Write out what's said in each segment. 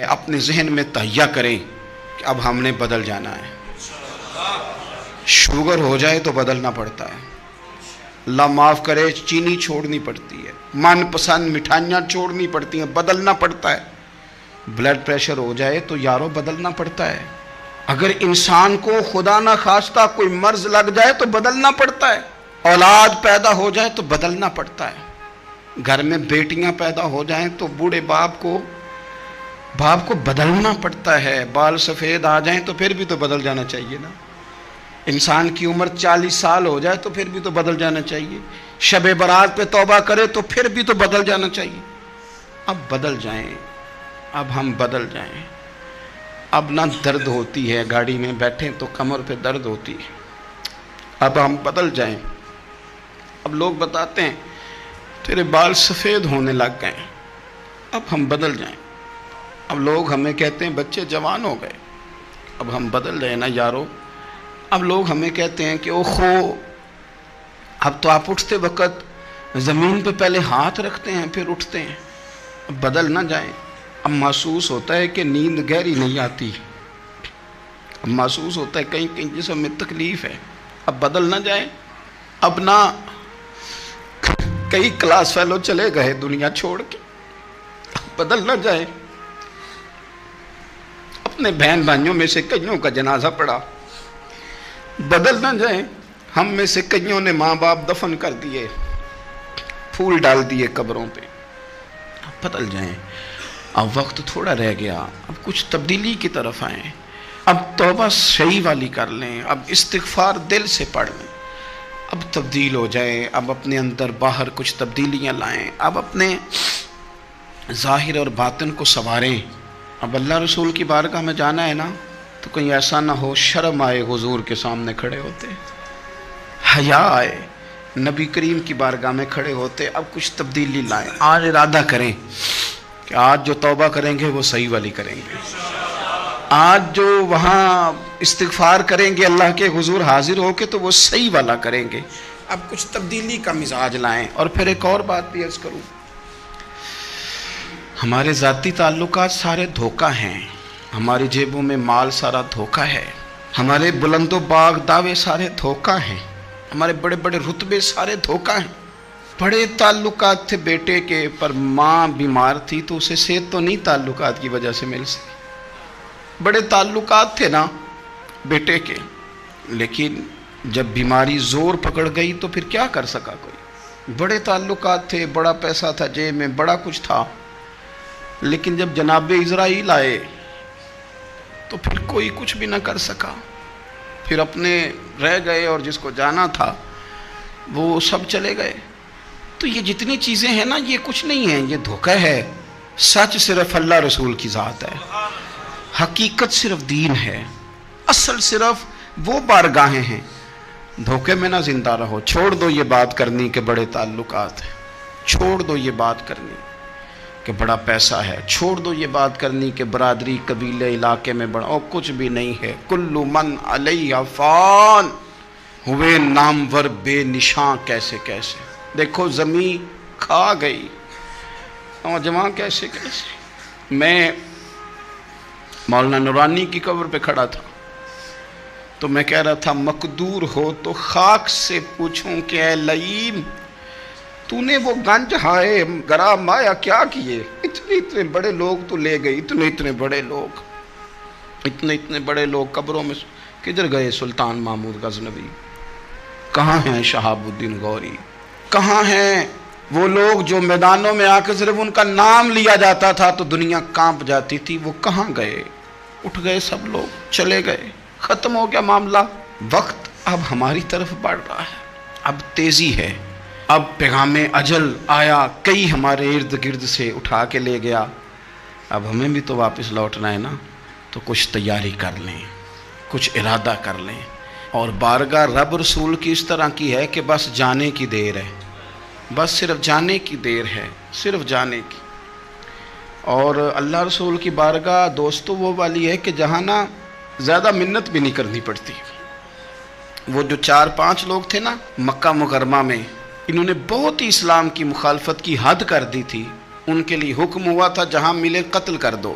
اپنے ذہن میں تہیہ کریں کہ اب ہم نے بدل جانا ہے. شوگر ہو جائے تو بدلنا پڑتا ہے. اللہ معاف کرے چینی چھوڑنی پڑتی ہے, من پسند مٹھائیاں چھوڑنی پڑتی ہیں, بدلنا پڑتا ہے. بلڈ پریشر ہو جائے تو یارو بدلنا پڑتا ہے. اگر انسان کو خدا نہ خواستہ کوئی مرض لگ جائے تو بدلنا پڑتا ہے. اولاد پیدا ہو جائے تو بدلنا پڑتا ہے. گھر میں بیٹیاں پیدا ہو جائیں تو بوڑھے باپ کو بدلنا پڑتا ہے. بال سفید آ جائیں تو پھر بھی تو بدل جانا چاہیے نا. انسان کی عمر 40 سال ہو جائے تو پھر بھی تو بدل جانا چاہیے. شب برات پہ توبہ کرے تو پھر بھی تو بدل جانا چاہیے. اب بدل جائیں, اب ہم بدل جائیں. اب نہ درد ہوتی ہے, گاڑی میں بیٹھیں تو کمر پہ درد ہوتی ہے. اب ہم بدل جائیں. اب لوگ بتاتے ہیں تیرے بال سفید ہونے لگ گئے. اب ہم بدل جائیں. اب لوگ ہمیں کہتے ہیں بچے جوان ہو گئے. اب ہم بدل جائیں نا یارو. اب لوگ ہمیں کہتے ہیں کہ اوہو اب تو آپ اٹھتے وقت زمین پہ پہلے ہاتھ رکھتے ہیں پھر اٹھتے ہیں. اب بدل نہ جائیں. اب محسوس ہوتا ہے کہ نیند گہری نہیں آتی. اب محسوس ہوتا ہے کہیں کہیں جسم میں تکلیف ہے. اب بدل نہ جائیں. اب نہ کئی کلاس فیلو چلے گئے دنیا چھوڑ کے. اب بدل نہ جائیں. اپنے بہن بھائیوں میں سے کئیوں کا جنازہ پڑا. بدل نہ جائیں. ہم میں سے کئیوں نے ماں باپ دفن کر دیے, پھول ڈال دیے قبروں پہ. اب بدل جائیں. اب وقت تھوڑا رہ گیا. اب کچھ تبدیلی کی طرف آئیں. اب توبہ صحیح والی کر لیں. اب استغفار دل سے پڑھ لیں. اب تبدیل ہو جائیں. اب اپنے اندر باہر کچھ تبدیلیاں لائیں. اب اپنے ظاہر اور باطن کو سنواریں. اب اللہ رسول کی بارگاہ میں جانا ہے نا تو کہیں ایسا نہ ہو شرم آئے حضور کے سامنے کھڑے ہوتے, حیا آئے نبی کریم کی بارگاہ میں کھڑے ہوتے. اب کچھ تبدیلی لائیں. آج ارادہ کریں کہ آج جو توبہ کریں گے وہ صحیح والی کریں گے. آج جو وہاں استغفار کریں گے اللہ کے حضور حاضر ہو کے تو وہ صحیح والا کریں گے. اب کچھ تبدیلی کا مزاج لائیں. اور پھر ایک اور بات بھی عرض کروں, ہمارے ذاتی تعلقات سارے دھوکہ ہیں. ہماری جیبوں میں مال سارا دھوکہ ہے. ہمارے بلند و باغ دعوے سارے دھوکہ ہیں. ہمارے بڑے بڑے رتبے سارے دھوکہ ہیں. بڑے تعلقات تھے بیٹے کے, پر ماں بیمار تھی تو اسے صحت تو نہیں تعلقات کی وجہ سے مل سکی. بڑے تعلقات تھے نا بیٹے کے, لیکن جب بیماری زور پکڑ گئی تو پھر کیا کر سکا کوئی. بڑے تعلقات تھے, بڑا پیسہ تھا جیب میں, بڑا کچھ تھا, لیکن جب جناب اسرائیل آئے تو پھر کوئی کچھ بھی نہ کر سکا. پھر اپنے رہ گئے اور جس کو جانا تھا وہ سب چلے گئے. تو یہ جتنی چیزیں ہیں نا یہ کچھ نہیں ہیں, یہ دھوکہ ہے. سچ صرف اللہ رسول کی ذات ہے. حقیقت صرف دین ہے. اصل صرف وہ بارگاہیں ہیں. دھوکے میں نہ زندہ رہو. چھوڑ دو یہ بات کرنی کہ بڑے تعلقات ہیں. چھوڑ دو یہ بات کرنی کہ بڑا پیسہ ہے. چھوڑ دو یہ بات کرنی کہ برادری قبیلے علاقے میں بڑا, اور کچھ بھی نہیں ہے. کل من علیہ فان, ہوئے نامور بے نشاں کیسے کیسے. دیکھو زمین کھا گئی, نوجوان کیسے کیسے. میں مولانا نورانی کی قبر پہ کھڑا تھا تو میں کہہ رہا تھا مقدور ہو تو خاک سے پوچھوں کہ اے لئیم تو نے وہ گنج ہائے گرا مایا کیا کیے. اتنے بڑے لوگ تو لے گئی, اتنے بڑے لوگ قبروں میں کدھر گئے. سلطان محمود غزنوی کہاں ہیں, شہاب الدین غوری کہاں ہیں. وہ لوگ جو میدانوں میں آ کے صرف ان کا نام لیا جاتا تھا تو دنیا کانپ جاتی تھی, وہ کہاں گئے. اٹھ گئے سب لوگ, چلے گئے, ختم ہو گیا معاملہ. وقت اب ہماری طرف بڑھ رہا ہے. اب تیزی ہے. اب پیغام اجل آیا, کئی ہمارے ارد گرد سے اٹھا کے لے گیا. اب ہمیں بھی تو واپس لوٹنا ہے نا, تو کچھ تیاری کر لیں, کچھ ارادہ کر لیں. اور بارگاہ رب رسول کی اس طرح کی ہے کہ بس جانے کی دیر ہے. بس صرف جانے کی دیر ہے, صرف جانے کی. اور اللہ رسول کی بارگاہ دوستو وہ والی ہے کہ جہاں نا زیادہ منت بھی نہیں کرنی پڑتی. وہ جو 4-5 لوگ تھے نا مکہ مکرمہ میں, انہوں نے بہت ہی اسلام کی مخالفت کی حد کر دی تھی. ان کے لیے حکم ہوا تھا جہاں ملے قتل کر دو.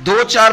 2 4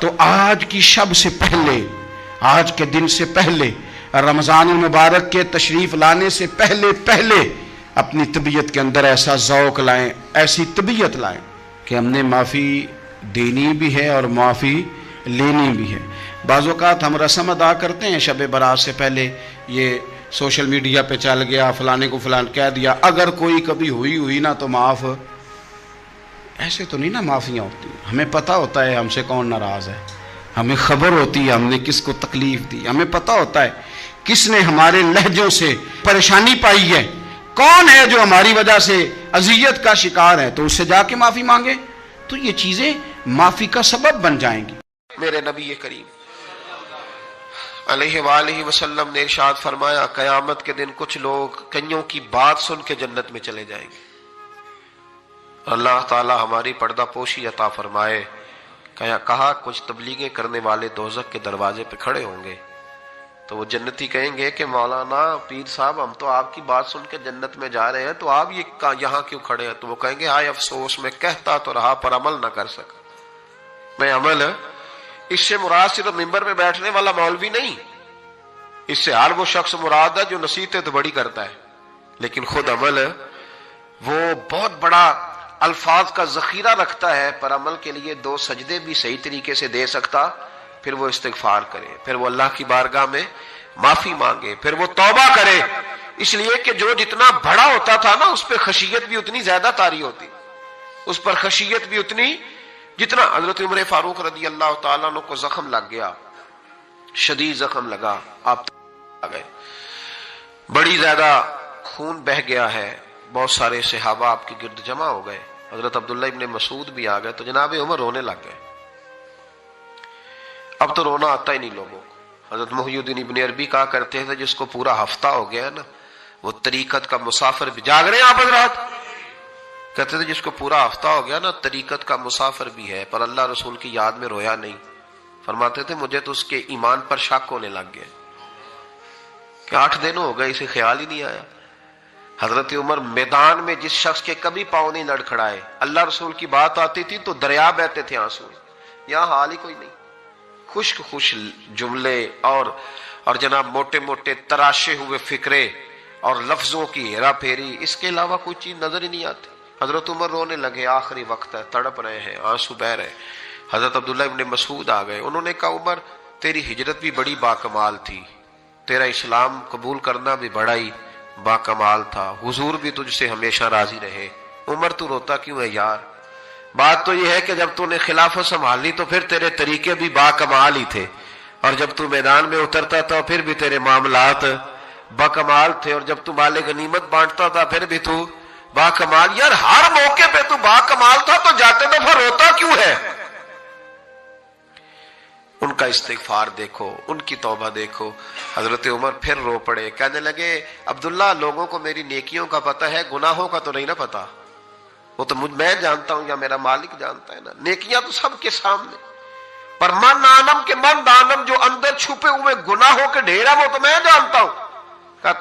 تو آج کی شب سے پہلے، آج کے دن سے پہلے، رمضان المبارک کے تشریف لانے سے پہلے اپنی طبیعت کے اندر ایسا ذوق لائیں، ایسی طبیعت لائیں کہ ہم نے معافی دینی بھی ہے اور معافی لینی بھی ہے۔ بعض اوقات ہم رسم ادا کرتے ہیں شب برات سے پہلے، یہ سوشل میڈیا پہ چل گیا، فلانے کو فلان کہہ دیا، اگر کوئی کبھی ہوئی نا تو معاف۔ ایسے تو نہیں نا معافیاں ہوتی، ہمیں پتہ ہوتا ہے ہم سے کون ناراض ہے، ہمیں خبر ہوتی ہے ہم نے کس کو تکلیف دی، ہمیں پتہ ہوتا ہے کس نے ہمارے لہجوں سے پریشانی پائی ہے، کون ہے جو ہماری وجہ سے اذیت کا شکار ہے، تو اس سے جا کے معافی مانگے تو یہ چیزیں معافی کا سبب بن جائیں گی۔ میرے نبی کریم علیہ وآلہ وسلم نے ارشاد فرمایا، قیامت کے دن کچھ لوگ کئیوں کی بات سن کے جنت میں چلے جائیں گے۔ اللہ تعالی ہماری پردہ پوشی عطا فرمائے۔ کہا کچھ تبلیغیں کرنے والے دوزخ کے دروازے پہ کھڑے ہوں گے تو وہ جنتی کہیں گے کہ مولانا پیر صاحب، ہم تو آپ کی بات سن کے جنت میں جا رہے ہیں، تو آپ یہاں کیوں کھڑے ہیں؟ تو وہ کہیں گے ہائے افسوس، میں کہتا تو رہا پر عمل نہ کر سکا۔ میں عمل، اس سے مراد صرف ممبر میں بیٹھنے والا مولوی نہیں، اس سے ہر وہ شخص مراد ہے جو نصیحتیں تو بڑی کرتا ہے لیکن خود عمل وہ بہت بڑا الفاظ کا ذخیرہ رکھتا ہے، پر عمل کے لیے 2 سجدے بھی صحیح طریقے سے دے سکتا، پھر وہ استغفار کرے، پھر وہ اللہ کی بارگاہ میں معافی مانگے، پھر وہ توبہ کرے، اس لیے کہ جو جتنا بڑا ہوتا تھا نا اس پہ خشیت بھی اتنی زیادہ طاری ہوتی، اس پر خشیت بھی اتنی، جتنا حضرت عمر فاروق رضی اللہ تعالیٰ عنہ کو زخم لگ گیا، شدید زخم لگا، آپ آ گئے، بڑی زیادہ خون بہ گیا ہے، بہت سارے صحابہ آپ کے گرد جمع ہو گئے، حضرت عبداللہ ابن مسعود بھی آ گئے، تو جناب عمر رونے لگ گئے۔ اب تو رونا آتا ہی نہیں لوگوں کو۔ حضرت محی الدین ابن عربی کہا کرتے تھے جس کو پورا ہفتہ ہو گیا ہے نا، وہ طریقت کا مسافر بھی، جاگ رہے ہیں آپ حضرات؟ کہتے تھے جس کو پورا ہفتہ ہو گیا نا طریقت کا مسافر بھی ہے، پر اللہ رسول کی یاد میں رویا نہیں۔ فرماتے تھے مجھے تو اس کے ایمان پر شک ہونے لگ گیا کہ 8 دن ہو گئے اسے خیال ہی نہیں آیا۔ حضرت عمر میدان میں جس شخص کے کبھی پاؤں نہیں لڑکھڑائے، اللہ رسول کی بات آتی تھی تو دریا بہتے تھے آنسو، یہاں حال ہی کوئی نہیں، خشک خوش جملے اور جناب موٹے موٹے تراشے ہوئے فکرے اور لفظوں کی ہیرا پھیری، اس کے علاوہ کوئی چیز نظر ہی نہیں آتی۔ حضرت عمر رونے لگے، آخری وقت ہے، تڑپ رہے ہیں، آنسو بہ رہے۔ حضرت عبداللہ ابن مسعود آ گئے، انہوں نے کہا عمر تیری ہجرت بھی بڑی باکمال تھی، تیرا اسلام قبول کرنا بھی بڑا ہی باکمال تھا، حضور بھی تجھ سے ہمیشہ راضی رہے۔ عمر تو روتا کیوں ہے یار؟ بات تو یہ ہے کہ جب تو نے خلافت سنبھالی تو پھر تیرے طریقے بھی باکمال ہی تھے، اور جب تو میدان میں اترتا تھا پھر بھی تیرے معاملات باکمال تھے، اور جب تو مال غنیمت بانٹتا تھا پھر بھی تو باکمال۔ یار ہر موقع پہ تو باکمال تھا تو جاتے دفعہ روتا کیوں ہے؟ ان کا استغفار دیکھو، ان کی توبہ دیکھو۔ حضرت عمر پھر رو پڑے، کہنے لگے عبداللہ لوگوں کو میری نیکیوں کا پتہ ہے، گناہوں کا تو نہیں نا پتہ، وہ تو میں جانتا ہوں یا میرا مالک جانتا ہے نا، نیکیاں تو سب کے سامنے، پر من آنم کے من دانم جو اندر چھپے ہوئے گناہوں کے ڈھیر ہے وہ تو میں جانتا ہوں۔ کہا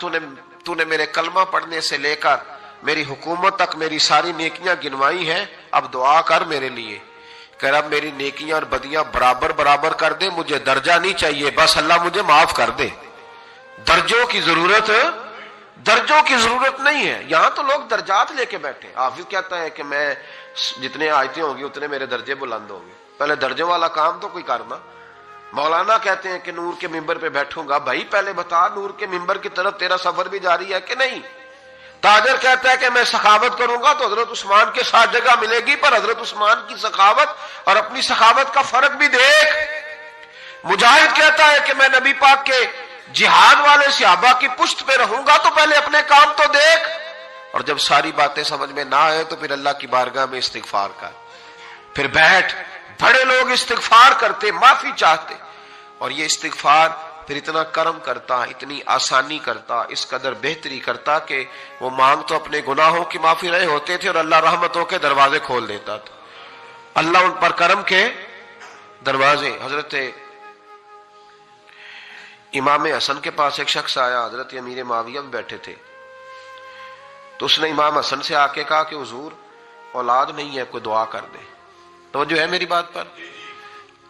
تو نے میرے کلمہ پڑھنے سے لے کر میری حکومت تک میری ساری نیکیاں گنوائی ہیں، اب دعا کر میرے لیے کہ رب میری نیکیاں اور بدیاں برابر برابر کر دے، مجھے درجہ نہیں چاہیے، بس اللہ مجھے معاف کر دے۔ درجوں کی ضرورت نہیں ہے، یہاں تو لوگ درجات لے کے بیٹھے۔ حافظ کہتا ہے کہ میں جتنے آیتیں ہوں گی اتنے میرے درجے بلند ہوں گے، پہلے درجوں والا کام تو کوئی کرنا۔ مولانا کہتے ہیں کہ نور کے ممبر پہ بیٹھوں گا، بھائی پہلے بتا نور کے ممبر کی طرف تیرا سفر بھی جاری ہے کہ نہیں؟ تاجر کہتا ہے کہ میں سخاوت کروں گا تو حضرت عثمان کے ساتھ جگہ ملے گی، پر حضرت عثمان کی سخاوت اور اپنی سخاوت کا فرق بھی دیکھ۔ مجاہد کہتا ہے کہ میں نبی پاک کے جہاد والے صحابہ کی پشت پہ رہوں گا تو پہلے اپنے کام تو دیکھ، اور جب ساری باتیں سمجھ میں نہ آئے تو پھر اللہ کی بارگاہ میں استغفار کر، پھر بیٹھ۔ بڑے لوگ استغفار کرتے، معافی چاہتے، اور یہ استغفار پھر اتنا کرم کرتا، اتنی آسانی کرتا، اس قدر بہتری کرتا کہ وہ مانگ تو اپنے گناہوں کی معافی رہے ہوتے تھے اور اللہ رحمتوں کے دروازے کھول دیتا تھا، اللہ ان پر کرم کے دروازے۔ حضرت امام حسن کے پاس ایک شخص آیا، حضرت امیر معاویہ بھی بیٹھے تھے، تو اس نے امام حسن سے آ کے کہا کہ حضور اولاد نہیں ہے، کوئی دعا کر دے۔ توجہ ہے میری بات پر؟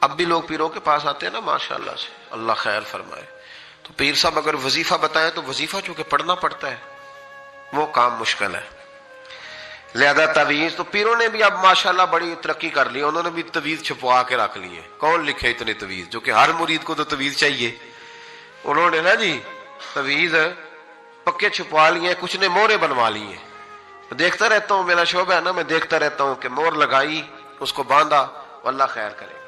اب بھی لوگ پیروں کے پاس آتے ہیں نا ماشاءاللہ سے، اللہ خیر فرمائے، تو پیر صاحب اگر وظیفہ بتائیں تو وظیفہ چونکہ پڑھنا پڑتا ہے وہ کام مشکل ہے، لہذا تعویذ تو پیروں نے بھی اب ماشاءاللہ بڑی ترقی کر لی، انہوں نے بھی تعویذ چھپوا کے رکھ لی ہے۔ کون لکھے اتنے تعویذ، جو کہ ہر مرید کو تو تعویذ چاہیے، انہوں نے نا جی تعویذ پکے چھپوا لیے، کچھ نے مہرے بنوا لی ہیں۔ دیکھتا رہتا ہوں، میرا شعبہ ہے نا، میں دیکھتا رہتا ہوں کہ مہر لگائی، اس کو باندھا، اللہ خیر کرے گا۔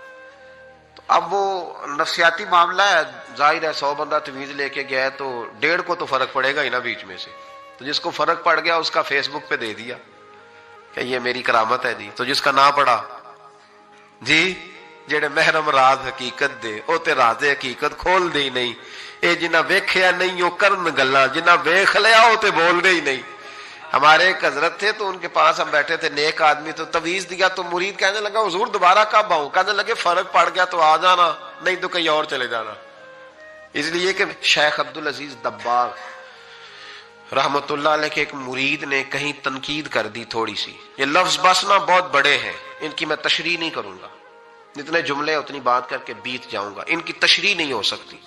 تو اب وہ نفسیاتی معاملہ ہے، ظاہر ہے 100 بندہ تعویذ لے کے گیا ہے تو 1.5 کو تو فرق پڑے گا ہی نا بیچ میں سے، تو جس کو فرق پڑ گیا اس کا فیس بک پہ دے دیا کہ یہ میری کرامت ہے جی، تو جس کا نہ پڑا جی جڑے محرم راز حقیقت دے او تے راز حقیقت کھول دے ہی نہیں، اے جنہ ویکھیا نہیں او کرن گلاں، جنہ ویکھ لیا او تے بول دے ہی نہیں۔ ہمارے ایک حضرت تھے تو ان کے پاس ہم بیٹھے تھے، نیک آدمی، تو تعویذ دیا تو مرید کہنے لگا حضور دوبارہ کب آؤں؟ کہنے لگے فرق پڑ گیا تو آ جانا، نہیں تو کہیں اور چلے جانا۔ اس لیے کہ شیخ عبدالعزیز دباغ رحمت اللہ علیہ کے ایک مرید نے کہیں تنقید کر دی تھوڑی سی، یہ لفظ بس نا بہت بڑے ہیں، ان کی میں تشریح نہیں کروں گا، جتنے جملے اتنی بات کر کے بیت جاؤں گا، ان کی تشریح نہیں ہو سکتی،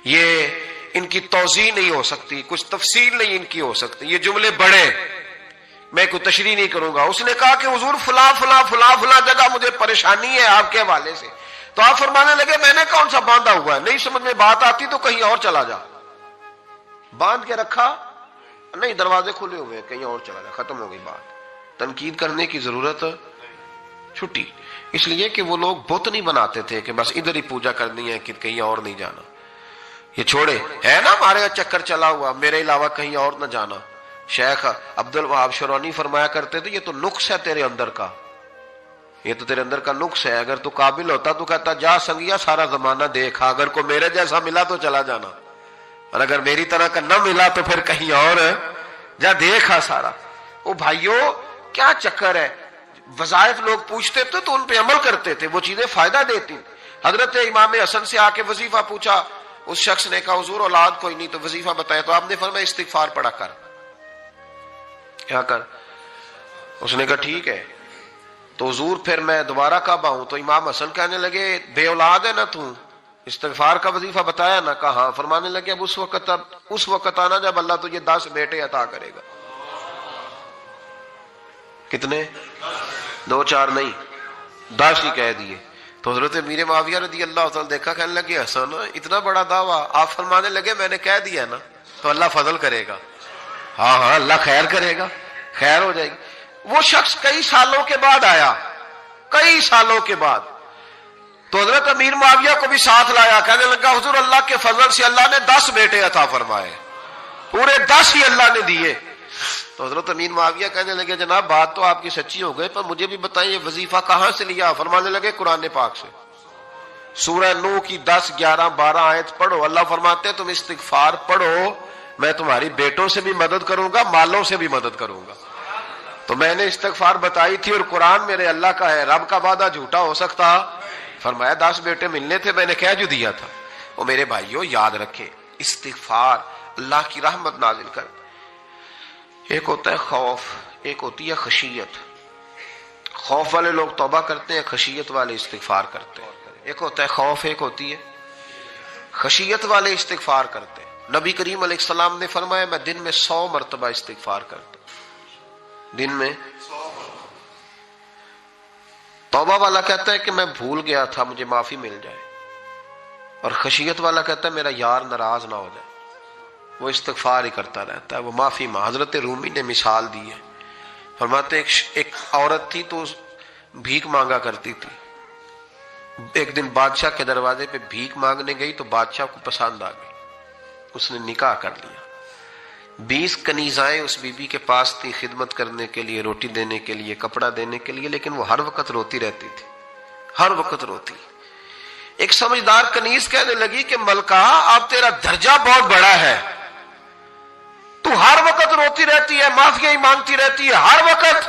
یہ ان کی توضیح نہیں ہو سکتی، کچھ تفصیل نہیں ان کی ہو سکتی، یہ جملے بڑے، میں کوئی تشریح نہیں کروں گا۔ اس نے کہا کہ حضور فلاں فلاں فلاں فلاں جگہ مجھے پریشانی ہے آپ کے حوالے سے، تو آپ فرمانے لگے میں نے کون سا باندھا ہوا ہے، نہیں سمجھ میں بات آتی تو کہیں اور چلا جا، باندھ کے رکھا نہیں، دروازے کھلے ہوئے کہیں اور چلا جا، ختم ہو گئی بات، تنقید کرنے کی ضرورت چھٹی، اس لیے کہ وہ لوگ بت نہیں بناتے تھے کہ بس ادھر ہی پوجا کرنی ہے کہ کہیں اور نہیں جانا، یہ چھوڑے ہے نا ہمارے چکر چلا ہوا، میرے علاوہ کہیں اور نہ جانا۔ شیخ عبد الوہاب شرونی فرمایا کرتے تھے یہ تو نقص ہے تیرے اندر کا، یہ تو تیرے اندر کا نقص ہے، اگر تو قابل ہوتا تو کہتا جا سنگیا سارا زمانہ دیکھا، اگر کوئی میرے جیسا ملا تو چلا جانا، اور اگر میری طرح کا نہ ملا تو پھر کہیں اور جا دیکھا سارا۔ او بھائیو کیا چکر ہے، وظائف لوگ پوچھتے تھے تو ان پہ عمل کرتے تھے، وہ چیزیں فائدہ دیتی۔ حضرت امام حسن سے آ کے وظیفہ پوچھا، اس شخص نے کہا حضور اولاد کوئی نہیں تو وظیفہ بتائے، تو آپ نے فرمایا استغفار پڑھا کر، کیا کر؟ اس نے کہا ٹھیک ہے، تو حضور پھر میں دوبارہ کب آؤں؟ تو امام حسن کہنے لگے بے اولاد ہے نا تو، استغفار کا وظیفہ بتایا نا؟ کہا ہاں۔ فرمانے لگے اب اس وقت آنا جب اللہ تجھے 10 بیٹے عطا کرے گا۔ کتنے؟ 2 4 نہیں، 10 ہی کہہ دیے۔ تو حضرت امیر معاویہ رضی اللہ تعالیٰ دیکھا، کہنے لگے حسن اتنا بڑا دعویٰ؟ آپ فرمانے لگے میں نے کہہ دیا نا تو اللہ فضل کرے گا، ہاں ہاں اللہ خیر کرے گا، خیر ہو جائے گی۔ وہ شخص کئی سالوں کے بعد آیا، کئی سالوں کے بعد، تو حضرت امیر معاویہ کو بھی ساتھ لایا، کہنے لگا حضور اللہ کے فضل سے اللہ نے 10 بیٹے عطا فرمائے، پورے 10 ہی اللہ نے دیے۔ تو حضرت امیر معاویہ کہنے لگے جناب بات تو آپ کی سچی ہو گئی، پر مجھے بھی بتائیں یہ وظیفہ کہاں سے لیا؟ فرمانے لگے قرآن پاک سے، سورہ نوح کی 10 11 12 آیت پڑھو، اللہ فرماتے ہیں تم استغفار پڑھو، میں تمہاری بیٹوں سے بھی مدد کروں گا، مالوں سے بھی مدد کروں گا۔ تو میں نے استغفار بتائی تھی اور قرآن میرے اللہ کا ہے، رب کا وعدہ جھوٹا ہو سکتا؟ فرمایا 10 بیٹے ملنے تھے، میں نے کہہ جو دیا تھا۔ وہ میرے بھائیوں یاد رکھے، استغفار اللہ کی رحمت نازل کر، ایک ہوتا ہے خوف، ایک ہوتی ہے خشیت۔ خوف والے لوگ توبہ کرتے ہیں، خشیت والے استغفار کرتے ہیں۔ ایک ہوتا ہے خوف، ایک ہوتی ہے خشیت والے استغفار کرتے ہیں۔ نبی کریم علیہ السلام نے فرمایا میں دن میں 100 مرتبہ استغفار کرتا ہوں، دن میں۔ توبہ والا کہتا ہے کہ میں بھول گیا تھا مجھے معافی مل جائے، اور خشیت والا کہتا ہے میرا یار ناراض نہ ہو جائے، وہ استغفار ہی کرتا رہتا ہے، وہ معافی ماں۔ حضرت رومی نے مثال دی ہے، فرماتے ایک عورت تھی تو بھیک مانگا کرتی تھی، ایک دن بادشاہ کے دروازے پہ بھیک مانگنے گئی تو بادشاہ کو پسند آ گئی، اس نے نکاح کر لیا۔ 20 کنیزائیں اس بی بی کے پاس تھی خدمت کرنے کے لیے، روٹی دینے کے لیے، کپڑا دینے کے لیے، لیکن وہ ہر وقت روتی رہتی تھی، ہر وقت روتی۔ ایک سمجھدار کنیز کہنے لگی کہ ملکہ اب تیرا درجہ بہت بڑا ہے، تو ہر وقت روتی رہتی ہے، معافیاں ہی مانگتی رہتی ہے ہر وقت،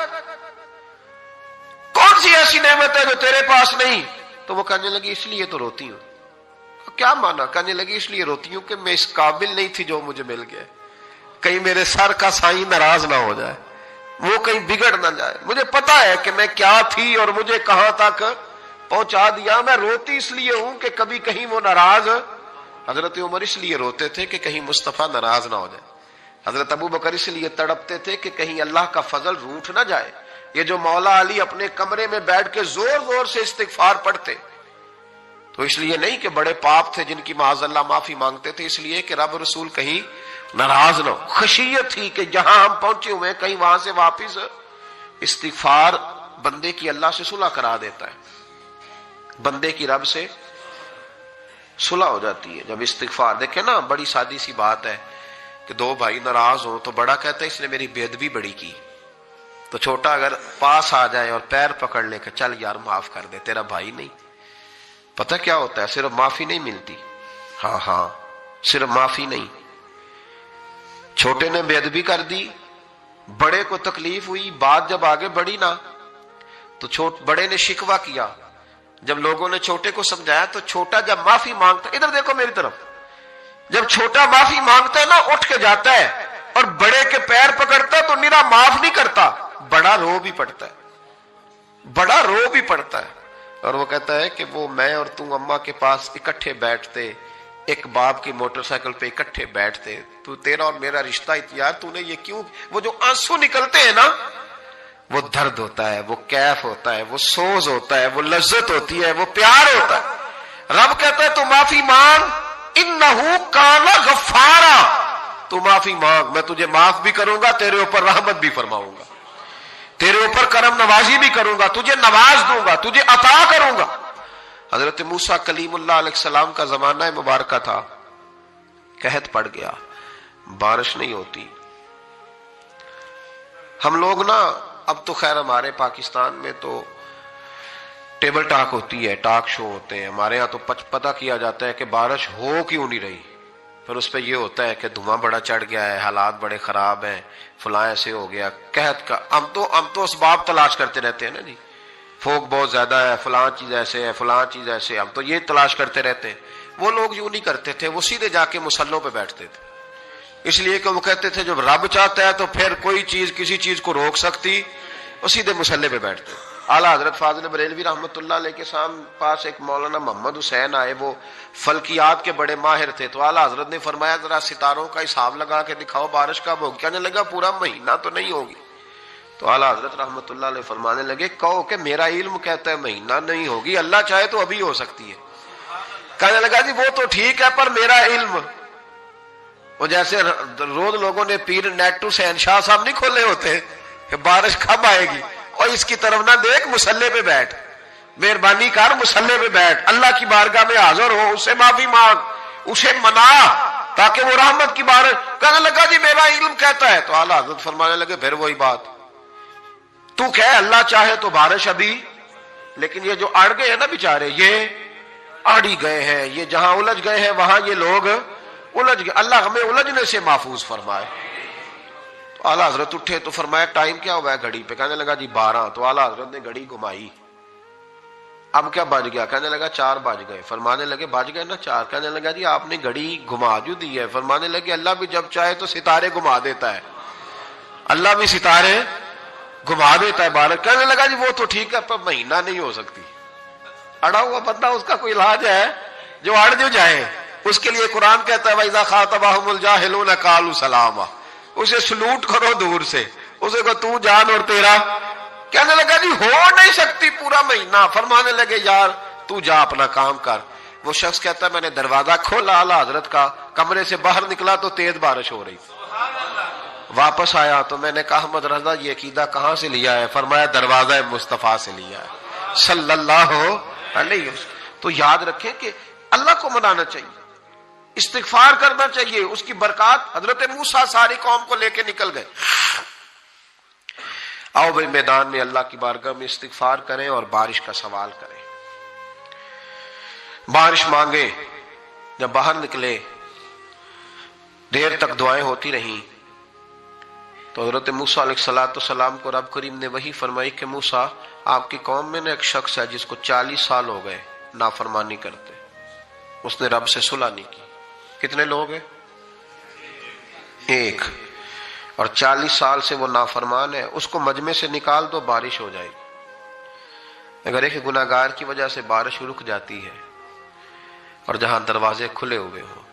کون سی ایسی نعمت ہے جو تیرے پاس نہیں؟ تو وہ کہنے لگی اس لیے تو روتی ہوں۔ کیا مانا؟ کہنے لگی اس لیے روتی ہوں کہ میں اس قابل نہیں تھی جو مجھے مل گیا، کہیں میرے سر کا سائیں ناراض نہ ہو جائے، وہ کہیں بگڑ نہ جائے، مجھے پتا ہے کہ میں کیا تھی اور مجھے کہاں تک پہنچا دیا. میں روتی اس لیے ہوں کہ کبھی کہیں وہ ناراض. حضرت عمر اس لیے روتے تھے کہ کہیں مصطفیٰ ناراض نہ ہو جائے. حضرت ابو بکر اس لیے تڑپتے تھے کہ کہیں اللہ کا فضل روٹھ نہ جائے. یہ جو مولا علی اپنے کمرے میں بیٹھ کے زور زور سے استغفار پڑھتے تو اس لیے نہیں کہ بڑے پاپ تھے جن کی معاذ اللہ معافی مانگتے تھے، اس لیے کہ رب رسول کہیں ناراض نہ ہو. خشیت تھی کہ جہاں ہم پہنچے ہوئے کہیں وہاں سے واپس. استغفار بندے کی اللہ سے صلح کرا دیتا ہے، بندے کی رب سے صلح ہو جاتی ہے جب استغفار. دیکھیں نا، بڑی سادی سی بات ہے کہ دو بھائی ناراض ہوں تو بڑا کہتا ہے اس نے میری بے ادبی بڑی کی، تو چھوٹا اگر پاس آ جائے اور پیر پکڑ لے کہ چل یار معاف کر دے، تیرا بھائی نہیں. پتہ کیا ہوتا ہے؟ صرف معافی نہیں ملتی. ہاں صرف معافی نہیں. چھوٹے نے بے ادبی کر دی، بڑے کو تکلیف ہوئی، بات جب آگے بڑھی نا تو بڑے نے شکوہ کیا. جب لوگوں نے چھوٹے کو سمجھایا تو چھوٹا جب معافی مانگتا، ادھر دیکھو میری طرف، جب چھوٹا معافی مانگتا ہے نا اٹھ کے جاتا ہے اور بڑے کے پیر پکڑتا ہے تو نرا معاف نہیں کرتا، بڑا رو بھی پڑتا ہے، بڑا رو بھی پڑتا ہے. اور وہ کہتا ہے کہ وہ میں اور تم اماں کے پاس اکٹھے بیٹھتے، ایک باپ کی موٹر سائیکل پہ اکٹھے بیٹھتے، تو تیرا اور میرا رشتہ یار تو نے یہ کیوں. وہ جو آنسو نکلتے ہیں نا وہ درد ہوتا ہے، وہ کیف ہوتا ہے، وہ سوز ہوتا ہے، وہ لذت ہوتی ہے، وہ پیار ہوتا ہے. رب کہتا ہے تو معافی مانگ، انہو کان غفارا، تو معافی مانگ، میں تجھے معاف بھی کروں گا، تیرے اوپر رحمت بھی فرماؤں گا، تیرے اوپر کرم نوازی بھی کروں گا، تجھے نواز دوں گا، تجھے عطا کروں گا. حضرت موسیٰ کلیم اللہ علیہ السلام کا زمانہ مبارکہ تھا، قحط پڑ گیا، بارش نہیں ہوتی. ہم لوگ نا اب تو خیر ہمارے پاکستان میں تو ٹیبل ٹاک ہوتی ہے، ٹاک شو ہوتے ہیں. ہمارے ہاں تو پتہ کیا جاتا ہے کہ بارش ہو کیوں نہیں رہی، پھر اس پہ یہ ہوتا ہے کہ دھواں بڑا چڑھ گیا ہے، حالات بڑے خراب ہیں، فلاں ایسے ہو گیا، قحط کا. ہم تو اسباب تلاش کرتے رہتے ہیں نا جی، فوق بہت زیادہ ہے، فلاں چیز ایسے ہے، فلاں چیز ایسے ہے، ہم تو یہ تلاش کرتے رہتے ہیں. وہ لوگ یوں نہیں کرتے تھے، وہ سیدھے جا کے مصلوں پہ بیٹھتے تھے، اس لیے کہ وہ کہتے تھے جب رب چاہتا ہے تو پھر کوئی چیز کسی چیز کو روک سکتی. وہ سیدھے مصلے پہ بیٹھتے. اعلیٰ حضرت فاضل بریلوی رحمۃ اللہ علیہ کے پاس ایک مولانا محمد حسین آئے، وہ فلکیات کے بڑے ماہر تھے. تو اعلیٰ حضرت نے فرمایا ذرا ستاروں کا حساب لگا کے دکھاؤ بارش کب ہوگی. کہنے لگا پورا مہینہ تو نہیں ہوگی. تو اعلیٰ حضرت رحمۃ اللہ علیہ فرمانے لگے کہو کہ میرا علم کہتا ہے مہینہ نہیں ہوگی، اللہ چاہے تو ابھی ہو سکتی ہے. کہنے لگا جی وہ تو ٹھیک ہے پر میرا علم. وہ جیسے روز لوگوں نے پیر نیٹو سے شاہ صاحب نہیں کھولے ہوتے کہ بارش کب آئے گی، اور اس کی طرف نہ دیکھ، مصلے پہ بیٹھ، مہربانی کر مصلے پہ بیٹھ، اللہ کی بارگاہ میں حاضر ہو، اس سے معافی مانگ، اسے منا تاکہ وہ رحمت کی بارش. کہنے لگا جی میرا علم کہتا ہے. تو اعلیٰ حضرت فرمانے لگے پھر وہی بات، تو کہے اللہ چاہے تو بارش ابھی، لیکن یہ جو اڑ گئے ہیں نا بیچارے، یہ اڑ ہی گئے ہیں، یہ جہاں الجھ گئے ہیں وہاں یہ لوگ الجھ گئے. اللہ ہمیں الجھنے سے محفوظ فرمائے. تو اعلیٰ حضرت اٹھے تو فرمایا ٹائم کیا ہوا ہے گھڑی پہ؟ کہنے لگا جی 12. تو اعلیٰ حضرت نے گھڑی گھمائی، اب کیا بج گیا؟ کہنے لگا 4 بج گئے. فرمانے لگے بج گئے نا 4. کہنے لگا جی آپ نے گھڑی گھما جو دی ہے. فرمانے لگے اللہ بھی جب چاہے تو ستارے گھما دیتا ہے، اللہ بھی ستارے گھما دیتا ہے بارش. کہنے لگا جی وہ تو ٹھیک ہے پر مہینہ نہیں ہو سکتی. اڑا ہوا بندہ اس کا کوئی علاج ہے جو اڑ جو جائے، اس کے لیے قرآن کہتا ہے وَإِذَا خَاطَبَهُمُ الْجَاهِلُونَ قَالُوا سَلَامًا. اسے سلوٹ کرو دور سے، اسے کو تو جان اور تیرا. کہنے لگا جی ہو نہیں سکتی پورا مہینہ. فرمانے لگے یار تو جا اپنا کام کر. وہ شخص کہتا ہے میں نے دروازہ کھولا اعلیٰ حضرت کا، کمرے سے باہر نکلا تو تیز بارش ہو رہی. واپس آیا تو میں نے کہا احمد رضا یہ عقیدہ کہاں سے لیا ہے؟ فرمایا دروازہ مصطفیٰ سے لیا ہے صلی اللہ علیہ وسلم. تو یاد رکھیں کہ اللہ کو منانا چاہیے، استغفار کرنا چاہیے، اس کی برکات. حضرت موسیٰ ساری قوم کو لے کے نکل گئے. آؤ بھائی میدان میں اللہ کی بارگاہ میں استغفار کریں اور بارش کا سوال کریں، بارش مانگیں. جب باہر نکلے دیر تک دعائیں ہوتی رہیں تو حضرت موسیٰ علیہ السلام کو رب کریم نے وحی فرمائی کہ موسیٰ آپ کی قوم میں نے ایک شخص ہے جس کو 40 سال ہو گئے نافرمانی کرتے، اس نے رب سے صلح نہیں کی. کتنے لوگ ہیں؟ ایک. اور 40 سال سے وہ نافرمان ہے، اس کو مجمع سے نکال دو بارش ہو جائے گی. اگر ایک گناہگار کی وجہ سے بارش رک جاتی ہے اور جہاں دروازے کھلے ہوئے ہوں،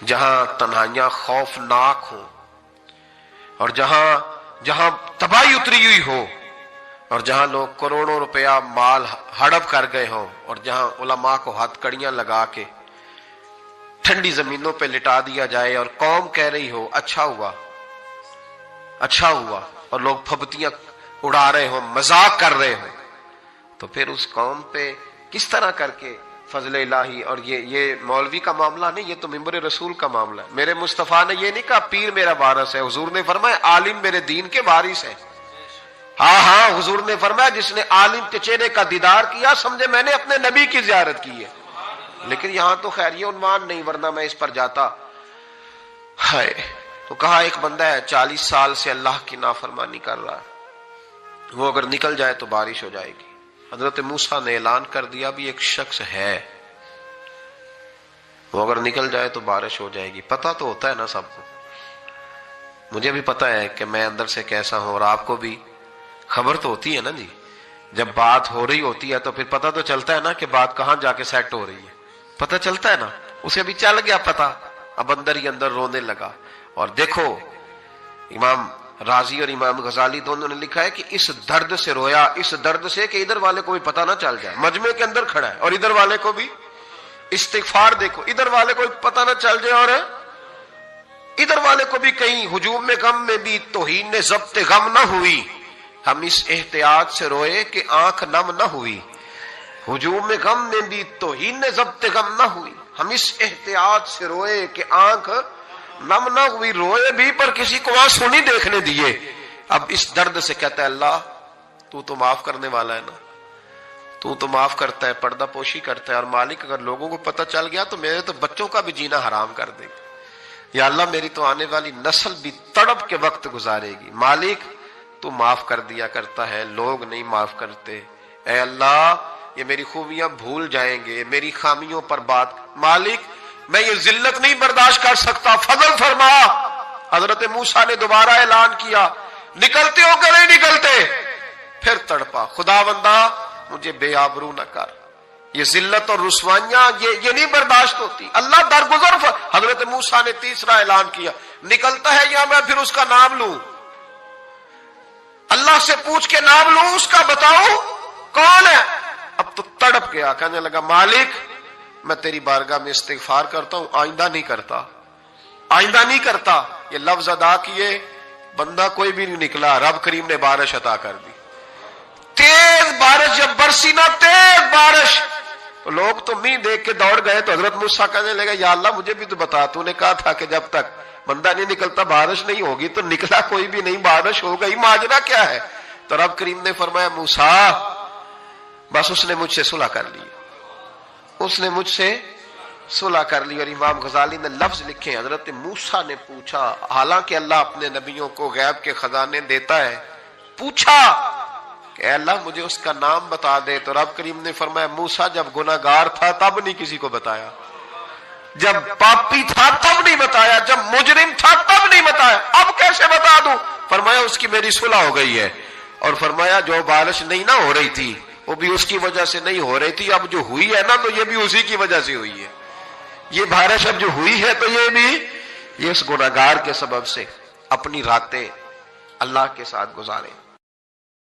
جہاں تنہائیاں خوفناک ہوں، اور جہاں تباہی اتری ہوئی ہو، اور جہاں لوگ کروڑوں روپیہ مال ہڑپ کر گئے ہوں، اور جہاں علماء کو ہاتھ کڑیاں لگا کے ٹھنڈی زمینوں پہ لٹا دیا جائے اور قوم کہہ رہی ہو اچھا ہوا اچھا ہوا، اور لوگ پھبتیاں اڑا رہے ہوں، مذاق کر رہے ہوں، تو پھر اس قوم پہ کس طرح کر کے فضل الہی؟ اور یہ مولوی کا معاملہ نہیں، یہ تو ممبر رسول کا معاملہ ہے۔ میرے مصطفیٰ نے یہ نہیں کہا پیر میرا وارث ہے، حضور نے فرمایا عالم میرے دین کے وارث ہے۔ ہاں حضور نے فرمایا جس نے عالم کے چہرے کا دیدار کیا سمجھے میں نے اپنے نبی کی زیارت کی ہے۔ لیکن یہاں تو خیر یہ عنوان نہیں، ورنہ میں اس پر جاتا ہے۔ تو کہا ایک بندہ ہے 40 سال سے اللہ کی نافرمانی کر رہا ہے، وہ اگر نکل جائے تو بارش ہو جائے گی۔ حضرت موسیٰ نے اعلان کر دیا بھی ایک شخص ہے، وہ اگر نکل جائے تو بارش ہو جائے گی۔ پتہ تو ہوتا ہے نا سب کو، مجھے بھی پتہ ہے کہ میں اندر سے کیسا ہوں، اور آپ کو بھی خبر تو ہوتی ہے نا جی۔ جب بات ہو رہی ہوتی ہے تو پھر پتہ تو چلتا ہے نا کہ بات کہاں جا کے سیٹ ہو رہی ہے، پتہ چلتا ہے نا۔ اسے بھی چل گیا پتہ، اب اندر ہی اندر رونے لگا۔ اور دیکھو امام رازی اور امام غزالی دونوں نے لکھا ہے کہ اس درد سے رویا، اس درد سے کہ ادھر والے کو بھی پتہ نہ چل جائے، مجمع کے اندر کھڑا ہے اور ادھر والے کو بھی استغفار، دیکھو ادھر والے کو بھی پتہ نہ چل جائے اور ادھر والے کو بھی کہیں ہجوم میں غم میں بھی توہین نے ضبط غم نہ ہوئی۔ ہم اس احتیاط سے روئے کہ آنکھ نم نہ ہوئی، ہجوم میں غم میں بھی توہین نے ضبط غم نہ ہوئی۔ ہم اس احتیاط سے روئے کہ آنکھ نم نہ ہوئی، روئے بھی پر کسی کو آنسو نہیں دیکھنے دیے۔ اب اس درد سے کہتا ہے اللہ تو معاف کرنے والا ہے نا، تو معاف کرتا ہے، پردہ پوشی کرتا ہے، اور مالک اگر لوگوں کو پتہ چل گیا تو میرے تو بچوں کا بھی جینا حرام کر دے گا، یا اللہ میری تو آنے والی نسل بھی تڑپ کے وقت گزارے گی۔ مالک تو معاف کر دیا کرتا ہے، لوگ نہیں معاف کرتے۔ اے اللہ یہ میری خوبیاں بھول جائیں گے، میری خامیوں پر بات، مالک میں یہ ذلت نہیں برداشت کر سکتا، فضل فرما۔ حضرت موسیٰ نے دوبارہ اعلان کیا نکلتے ہو کہ نہیں نکلتے؟ پھر تڑپا خداوندا مجھے بے آبرو نہ کر، یہ ذلت اور رسوائیاں یہ نہیں برداشت ہوتی، اللہ درگزر۔ حضرت موسیٰ نے تیسرا اعلان کیا نکلتا ہے یا میں پھر اس کا نام لوں، اللہ سے پوچھ کے نام لوں اس کا، بتاؤ کون ہے؟ اب تو تڑپ گیا، کہنے لگا مالک میں تیری بارگاہ میں استغفار کرتا ہوں، آئندہ نہیں کرتا، آئندہ نہیں کرتا۔ یہ لفظ ادا کیے، بندہ کوئی بھی نہیں نکلا، رب کریم نے بارش عطا کر دی، تیز بارش جب برسی نا، تیز بارش، تو لوگ تو می دیکھ کے دوڑ گئے۔ تو حضرت موسیٰ کہنے لگا یا اللہ مجھے بھی تو بتا، تو نے کہا تھا کہ جب تک بندہ نہیں نکلتا بارش نہیں ہوگی، تو نکلا کوئی بھی نہیں، بارش ہو گئی، ماجرا کیا ہے؟ تو رب کریم نے فرمایا موسیٰ بس اس نے مجھ سے صلح کر لی، اس نے مجھ سے صلح کر لی۔ اور امام غزالی نے لفظ لکھے حضرت موسیٰ نے پوچھا، حالانکہ اللہ اپنے نبیوں کو غیب کے خزانے دیتا ہے، پوچھا کہ اے اللہ مجھے اس کا نام بتا دے۔ تو رب کریم نے فرمایا موسیٰ جب گناہگار تھا تب نہیں کسی کو بتایا، جب پاپی تھا تب نہیں بتایا، جب مجرم تھا تب نہیں بتایا، اب کیسے بتا دوں؟ فرمایا اس کی میری صلح ہو گئی ہے، اور فرمایا جو بارش نہیں نہ ہو رہی تھی وہ بھی اس کی وجہ سے نہیں ہو رہی تھی، اب جو ہوئی ہے نا تو یہ بھی اسی کی وجہ سے ہوئی ہے، یہ بارش اب جو ہوئی ہے تو یہ بھی یہ اس گناہگار کے سبب سے۔ اپنی راتیں اللہ کے ساتھ گزاریں۔